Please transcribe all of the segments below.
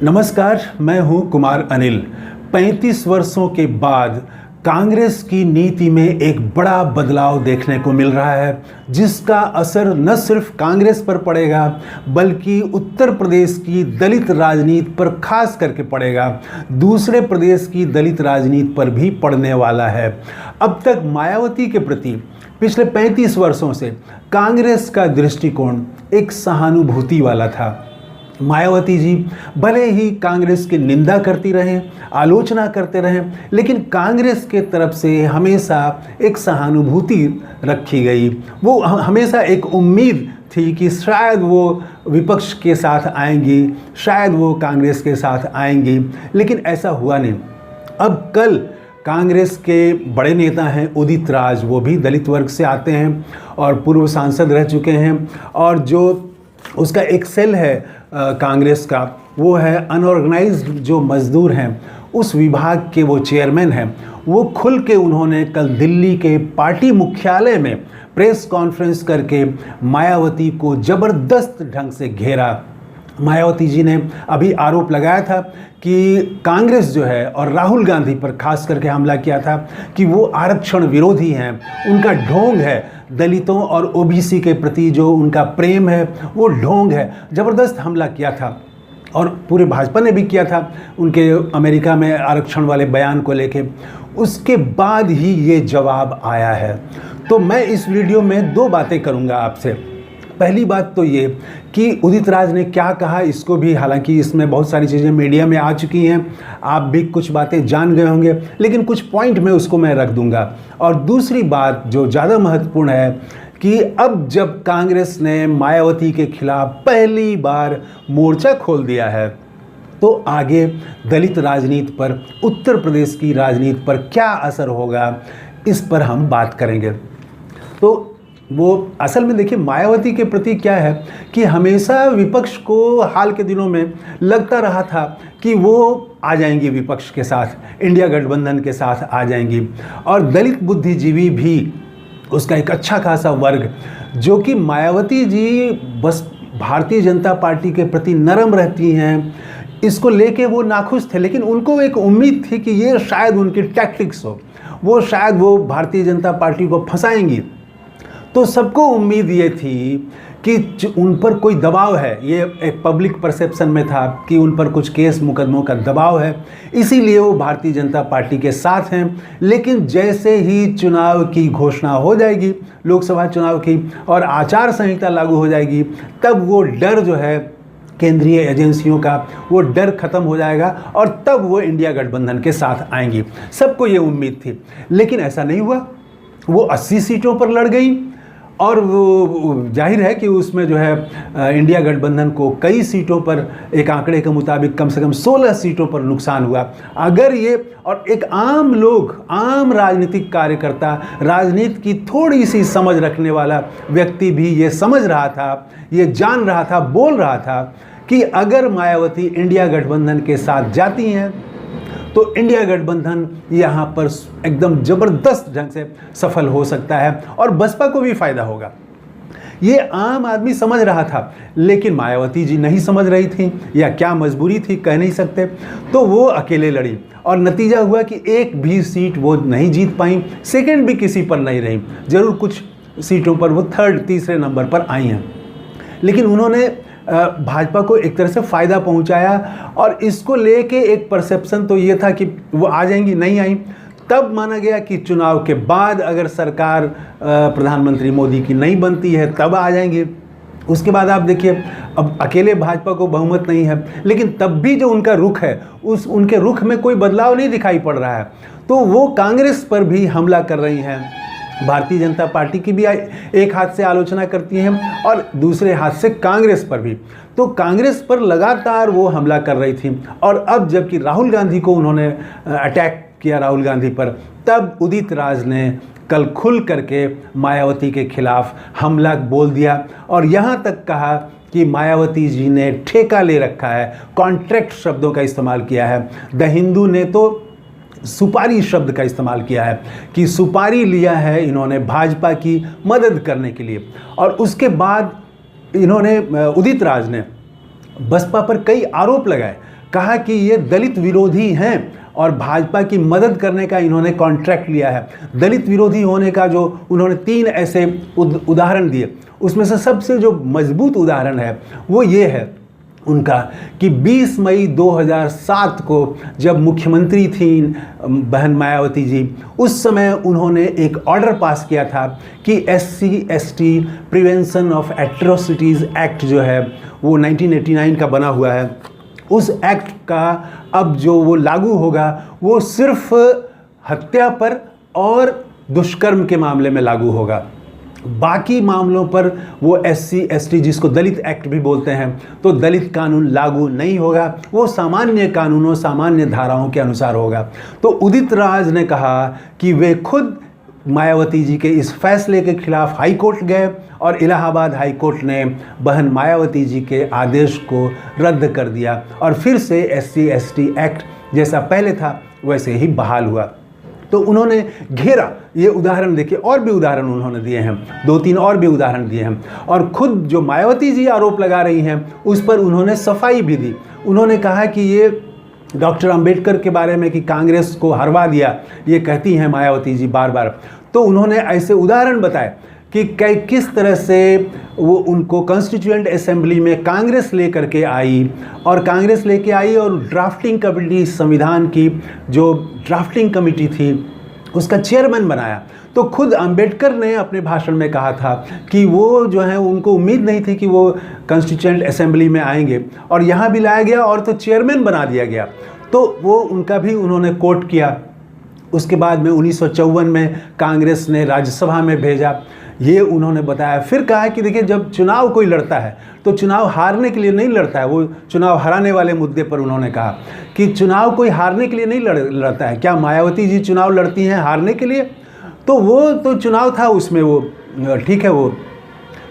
नमस्कार, मैं हूं कुमार अनिल। 35 वर्षों के बाद कांग्रेस की नीति में एक बड़ा बदलाव देखने को मिल रहा है, जिसका असर न सिर्फ कांग्रेस पर पड़ेगा बल्कि उत्तर प्रदेश की दलित राजनीति पर खास करके पड़ेगा। दूसरे प्रदेश की दलित राजनीति पर भी पड़ने वाला है। अब तक मायावती के प्रति पिछले 35 वर्षों से कांग्रेस का दृष्टिकोण एक सहानुभूति वाला था। मायावती जी भले ही कांग्रेस की निंदा करती रहें, आलोचना करते रहें, लेकिन कांग्रेस के तरफ से हमेशा एक सहानुभूति रखी गई। वो हमेशा एक उम्मीद थी कि शायद वो विपक्ष के साथ आएंगी, शायद वो कांग्रेस के साथ आएंगी, लेकिन ऐसा हुआ नहीं। अब कल कांग्रेस के बड़े नेता हैं उदित राज, वो भी दलित वर्ग से आते हैं और पूर्व सांसद रह चुके हैं, और जो उसका एक सेल है कांग्रेस का, वो है अनऑर्गेनाइज्ड जो मजदूर हैं, उस विभाग के वो चेयरमैन हैं। वो खुल के उन्होंने कल दिल्ली के पार्टी मुख्यालय में प्रेस कॉन्फ्रेंस करके मायावती को ज़बरदस्त ढंग से घेरा। मायावती जी ने अभी आरोप लगाया था कि कांग्रेस जो है और राहुल गांधी पर खास करके हमला किया था कि वो आरक्षण विरोधी हैं, उनका ढोंग है, दलितों और ओबीसी के प्रति जो उनका प्रेम है वो ढोंग है। ज़बरदस्त हमला किया था और पूरे भाजपा ने भी किया था उनके अमेरिका में आरक्षण वाले बयान को लेके। उसके बाद ही ये जवाब आया है। तो मैं इस वीडियो में दो बातें करूँगा आपसे। पहली बात तो ये कि उदित राज ने क्या कहा, इसको भी, हालांकि इसमें बहुत सारी चीज़ें मीडिया में आ चुकी हैं, आप भी कुछ बातें जान गए होंगे, लेकिन कुछ पॉइंट में उसको मैं रख दूंगा। और दूसरी बात जो ज़्यादा महत्वपूर्ण है कि अब जब कांग्रेस ने मायावती के खिलाफ पहली बार मोर्चा खोल दिया है, तो आगे दलित राजनीति पर, उत्तर प्रदेश की राजनीति पर क्या असर होगा, इस पर हम बात करेंगे। तो वो असल में देखिए, मायावती के प्रति क्या है कि हमेशा विपक्ष को हाल के दिनों में लगता रहा था कि वो आ जाएंगी विपक्ष के साथ, इंडिया गठबंधन के साथ आ जाएंगी। और दलित बुद्धिजीवी भी, उसका एक अच्छा खासा वर्ग जो कि मायावती जी बस भारतीय जनता पार्टी के प्रति नरम रहती हैं, इसको लेके वो नाखुश थे। लेकिन उनको एक उम्मीद थी कि ये शायद उनकी टैक्टिक्स हो, वो शायद वो भारतीय जनता पार्टी को फंसाएंगी। तो सबको उम्मीद ये थी कि उन पर कोई दबाव है, ये एक पब्लिक परसेप्शन में था कि उन पर कुछ केस मुकदमों का दबाव है, इसीलिए वो भारतीय जनता पार्टी के साथ हैं। लेकिन जैसे ही चुनाव की घोषणा हो जाएगी, लोकसभा चुनाव की, और आचार संहिता लागू हो जाएगी, तब वो डर जो है केंद्रीय एजेंसियों का, वो डर खत्म हो जाएगा और तब वो इंडिया गठबंधन के साथ आएंगी। सबको ये उम्मीद थी, लेकिन ऐसा नहीं हुआ। वो 80 सीटों पर लड़ गई और वो जाहिर है कि उसमें जो है इंडिया गठबंधन को कई सीटों पर, एक आंकड़े के मुताबिक कम से कम 16 सीटों पर नुकसान हुआ। अगर ये, और एक आम लोग, आम राजनीतिक कार्यकर्ता, राजनीति की थोड़ी सी समझ रखने वाला व्यक्ति भी ये समझ रहा था, ये जान रहा था, बोल रहा था कि अगर मायावती इंडिया गठबंधन के साथ जाती हैं तो इंडिया गठबंधन यहाँ पर एकदम ज़बरदस्त ढंग से सफल हो सकता है और बसपा को भी फायदा होगा। ये आम आदमी समझ रहा था, लेकिन मायावती जी नहीं समझ रही थी, या क्या मजबूरी थी कह नहीं सकते। तो वो अकेले लड़ी और नतीजा हुआ कि एक भी सीट वो नहीं जीत पाई, सेकंड भी किसी पर नहीं रही। जरूर कुछ सीटों पर वो थर्ड, तीसरे नंबर पर आई हैं, लेकिन उन्होंने भाजपा को एक तरह से फ़ायदा पहुंचाया। और इसको लेके एक परसेप्शन तो ये था कि वो आ जाएंगी, नहीं आई। तब माना गया कि चुनाव के बाद अगर सरकार प्रधानमंत्री मोदी की नहीं बनती है तब आ जाएंगे। उसके बाद आप देखिए, अब अकेले भाजपा को बहुमत नहीं है, लेकिन तब भी जो उनका रुख है, उनके रुख में कोई बदलाव नहीं दिखाई पड़ रहा है। तो वो कांग्रेस पर भी हमला कर रही हैं, भारतीय जनता पार्टी की भी एक हाथ से आलोचना करती हैं और दूसरे हाथ से कांग्रेस पर भी। तो कांग्रेस पर लगातार वो हमला कर रही थी। और अब जबकि राहुल गांधी को उन्होंने अटैक किया, राहुल गांधी पर, तब उदित राज ने कल खुल करके मायावती के खिलाफ हमला बोल दिया और यहाँ तक कहा कि मायावती जी ने ठेका ले रखा है, कॉन्ट्रैक्ट शब्दों का इस्तेमाल किया है। द हिंदू ने तो सुपारी शब्द का इस्तेमाल किया है कि सुपारी लिया है इन्होंने भाजपा की मदद करने के लिए। और उसके बाद इन्होंने, उदित राज ने बसपा पर कई आरोप लगाए, कहा कि ये दलित विरोधी हैं और भाजपा की मदद करने का इन्होंने कॉन्ट्रैक्ट लिया है। दलित विरोधी होने का जो उन्होंने 3 ऐसे उदाहरण दिए, उसमें से सबसे जो मजबूत उदाहरण है वो ये है उनका कि 20 मई 2007 को जब मुख्यमंत्री थी बहन मायावती जी, उस समय उन्होंने एक ऑर्डर पास किया था कि SC/ST prevention of atrocities act जो है वो 1989 का बना हुआ है, उस एक्ट का अब जो वो लागू होगा वो सिर्फ हत्या पर और दुष्कर्म के मामले में लागू होगा। बाकी मामलों पर वो SC/ST जिसको दलित एक्ट भी बोलते हैं, तो दलित कानून लागू नहीं होगा, वो सामान्य कानूनों सामान्य धाराओं के अनुसार होगा। तो उदित राज ने कहा कि वे खुद मायावती जी के इस फैसले के खिलाफ हाई कोर्ट गए और इलाहाबाद हाई कोर्ट ने बहन मायावती जी के आदेश को रद्द कर दिया और फिर से SC/ST एक्ट जैसा पहले था वैसे ही बहाल हुआ। तो उन्होंने घेरा, ये उदाहरण देखिए, और भी उदाहरण उन्होंने दिए हैं, 2-3 और भी उदाहरण दिए हैं। और खुद जो मायावती जी आरोप लगा रही हैं उस पर उन्होंने सफाई भी दी। उन्होंने कहा कि ये डॉक्टर अंबेडकर के बारे में कि कांग्रेस को हरवा दिया, ये कहती हैं मायावती जी बार बार। तो उन्होंने ऐसे उदाहरण बताए कि किस तरह से वो उनको कॉन्स्टिट्यूएंट असेंबली में कांग्रेस लेकर के आई और कांग्रेस लेके आई और ड्राफ्टिंग कमेटी, संविधान की जो ड्राफ्टिंग कमेटी थी उसका चेयरमैन बनाया। तो खुद अंबेडकर ने अपने भाषण में कहा था कि वो जो है उनको उम्मीद नहीं थी कि वो कॉन्स्टिट्यूएंट असेंबली में आएंगे और यहाँ भी लाया गया और तो चेयरमैन बना दिया गया। तो वो उनका भी उन्होंने कोट किया। उसके बाद में 1954 में कांग्रेस ने राज्यसभा में भेजा, ये उन्होंने बताया। फिर कहा कि देखिए, जब चुनाव कोई लड़ता है तो चुनाव हारने के लिए नहीं लड़ता है, वो चुनाव हराने वाले मुद्दे पर उन्होंने कहा कि चुनाव कोई हारने के लिए नहीं लड़ता है। क्या मायावती जी चुनाव लड़ती हैं हारने के लिए? तो वो तो चुनाव था, उसमें वो ठीक है, वो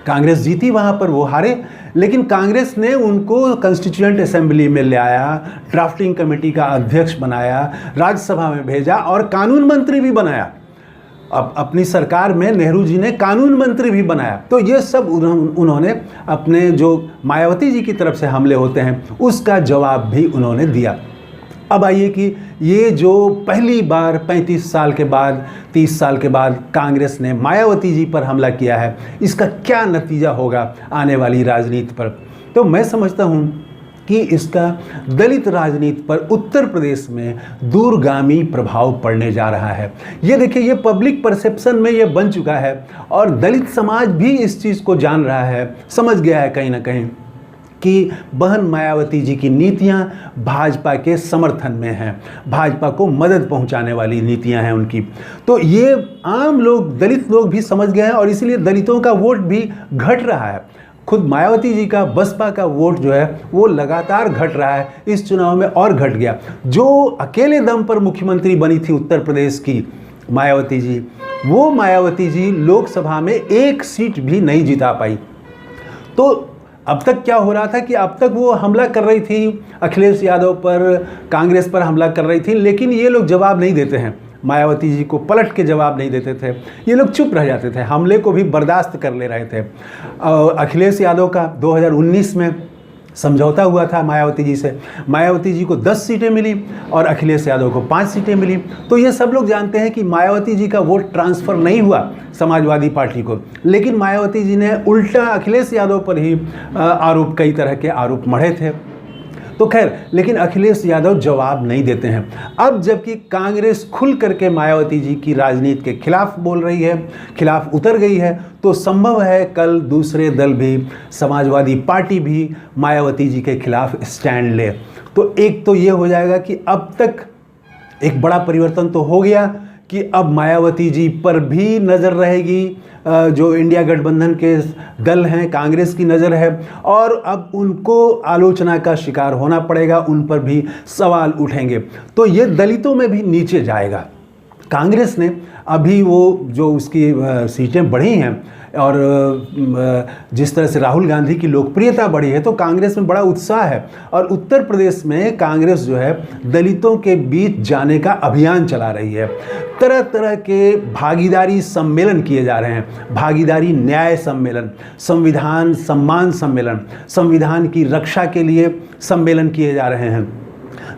कांग्रेस जीती, वहाँ पर वो हारे, लेकिन कांग्रेस ने उनको कॉन्स्टिट्यूएंट असेंबली में ले आया, ड्राफ्टिंग कमेटी का अध्यक्ष बनाया, राज्यसभा में भेजा और कानून मंत्री भी बनाया। अब अपनी सरकार में नेहरू जी ने कानून मंत्री भी बनाया। तो ये सब उन्होंने अपने जो मायावती जी की तरफ से हमले होते हैं उसका जवाब भी उन्होंने दिया। अब आइए कि ये जो पहली बार 35 साल के बाद, 30 साल के बाद कांग्रेस ने मायावती जी पर हमला किया है, इसका क्या नतीजा होगा आने वाली राजनीति पर। तो मैं समझता हूँ कि इसका दलित राजनीति पर उत्तर प्रदेश में दूरगामी प्रभाव पड़ने जा रहा है। ये देखिए, ये पब्लिक परसेप्शन में ये बन चुका है और दलित समाज भी इस चीज़ को जान रहा है, समझ गया है कहीं ना कहीं कि बहन मायावती जी की नीतियां भाजपा के समर्थन में हैं, भाजपा को मदद पहुंचाने वाली नीतियां हैं उनकी। तो ये आम लोग, दलित लोग भी समझ गए हैं और इसीलिए दलितों का वोट भी घट रहा है। खुद मायावती जी का, बसपा का वोट जो है वो लगातार घट रहा है, इस चुनाव में और घट गया। जो अकेले दम पर मुख्यमंत्री बनी थी उत्तर प्रदेश की मायावती जी, वो मायावती जी लोकसभा में 1 सीट भी नहीं जिता पाई। तो अब तक क्या हो रहा था कि अब तक वो हमला कर रही थी अखिलेश यादव पर, कांग्रेस पर हमला कर रही थी, लेकिन ये लोग जवाब नहीं देते हैं, मायावती जी को पलट के जवाब नहीं देते थे, ये लोग चुप रह जाते थे, हमले को भी बर्दाश्त कर ले रहे थे। अखिलेश यादव का 2019 में समझौता हुआ था मायावती जी से, मायावती जी को 10 सीटें मिली और अखिलेश यादव को 5 सीटें मिली। तो ये सब लोग जानते हैं कि मायावती जी का वोट ट्रांसफ़र नहीं हुआ समाजवादी पार्टी को, लेकिन मायावती जी ने उल्टा अखिलेश यादव पर ही आरोप, कई तरह के आरोप मढ़े थे। तो खैर, लेकिन अखिलेश यादव जवाब नहीं देते हैं। अब जबकि कांग्रेस खुल करके मायावती जी की राजनीति के खिलाफ बोल रही है, खिलाफ उतर गई है, तो संभव है कल दूसरे दल भी, समाजवादी पार्टी भी मायावती जी के खिलाफ स्टैंड ले। तो एक तो ये हो जाएगा कि अब तक एक बड़ा परिवर्तन तो हो गया कि अब मायावती जी पर भी नज़र रहेगी, जो इंडिया गठबंधन के दल हैं, कांग्रेस की नज़र है, और अब उनको आलोचना का शिकार होना पड़ेगा, उन पर भी सवाल उठेंगे। तो ये दलितों में भी नीचे जाएगा। कांग्रेस ने अभी वो जो उसकी सीटें बढ़ी हैं और जिस तरह से राहुल गांधी की लोकप्रियता बढ़ी है, तो कांग्रेस में बड़ा उत्साह है और उत्तर प्रदेश में कांग्रेस जो है दलितों के बीच जाने का अभियान चला रही है। तरह तरह के भागीदारी सम्मेलन किए जा रहे हैं, भागीदारी न्याय सम्मेलन, संविधान सम्मान सम्मेलन, संविधान की रक्षा के लिए सम्मेलन किए जा रहे हैं।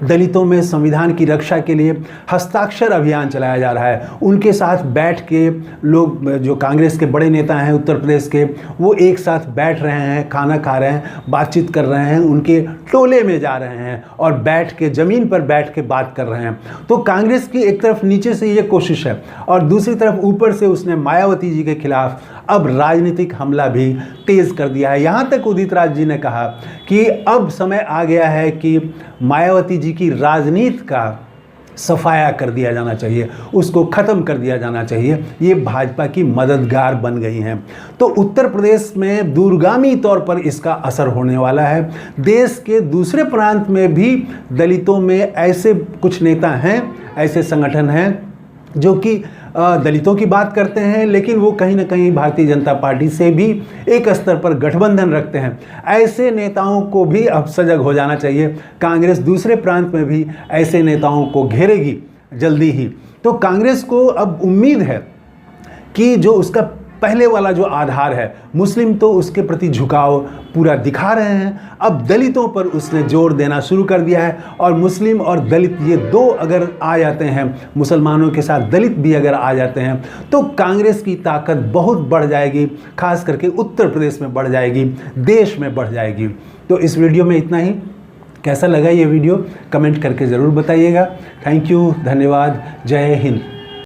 दलितों में संविधान की रक्षा के लिए हस्ताक्षर अभियान चलाया जा रहा है। उनके साथ बैठ के लोग, जो कांग्रेस के बड़े नेता हैं उत्तर प्रदेश के, वो एक साथ बैठ रहे हैं, खाना खा रहे हैं, बातचीत कर रहे हैं, उनके टोले में जा रहे हैं और बैठ के ज़मीन पर बैठ के बात कर रहे हैं। तो कांग्रेस की एक तरफ नीचे से ये कोशिश है और दूसरी तरफ ऊपर से उसने मायावती जी के खिलाफ अब राजनीतिक हमला भी तेज़ कर दिया है। यहाँ तक उदित राज जी ने कहा कि अब समय आ गया है कि मायावती जी की राजनीति का सफाया कर दिया जाना चाहिए, उसको ख़त्म कर दिया जाना चाहिए। ये भाजपा की मददगार बन गई हैं। तो उत्तर प्रदेश में दूरगामी तौर पर इसका असर होने वाला है। देश के दूसरे प्रांत में भी दलितों में ऐसे कुछ नेता हैं, ऐसे संगठन हैं जो कि दलितों की बात करते हैं, लेकिन वो कहीं ना कहीं भारतीय जनता पार्टी से भी एक स्तर पर गठबंधन रखते हैं। ऐसे नेताओं को भी अब सजग हो जाना चाहिए। कांग्रेस दूसरे प्रांत में भी ऐसे नेताओं को घेरेगी जल्दी ही। तो कांग्रेस को अब उम्मीद है कि जो उसका पहले वाला जो आधार है, मुस्लिम, तो उसके प्रति झुकाव पूरा दिखा रहे हैं। अब दलितों पर उसने जोर देना शुरू कर दिया है और मुस्लिम और दलित ये दो अगर आ जाते हैं, मुसलमानों के साथ दलित भी अगर आ जाते हैं, तो कांग्रेस की ताकत बहुत बढ़ जाएगी, खास करके उत्तर प्रदेश में बढ़ जाएगी, देश में बढ़ जाएगी। तो इस वीडियो में इतना ही। कैसा लगा ये वीडियो कमेंट करके ज़रूर बताइएगा। थैंक यू, धन्यवाद, जय हिंद।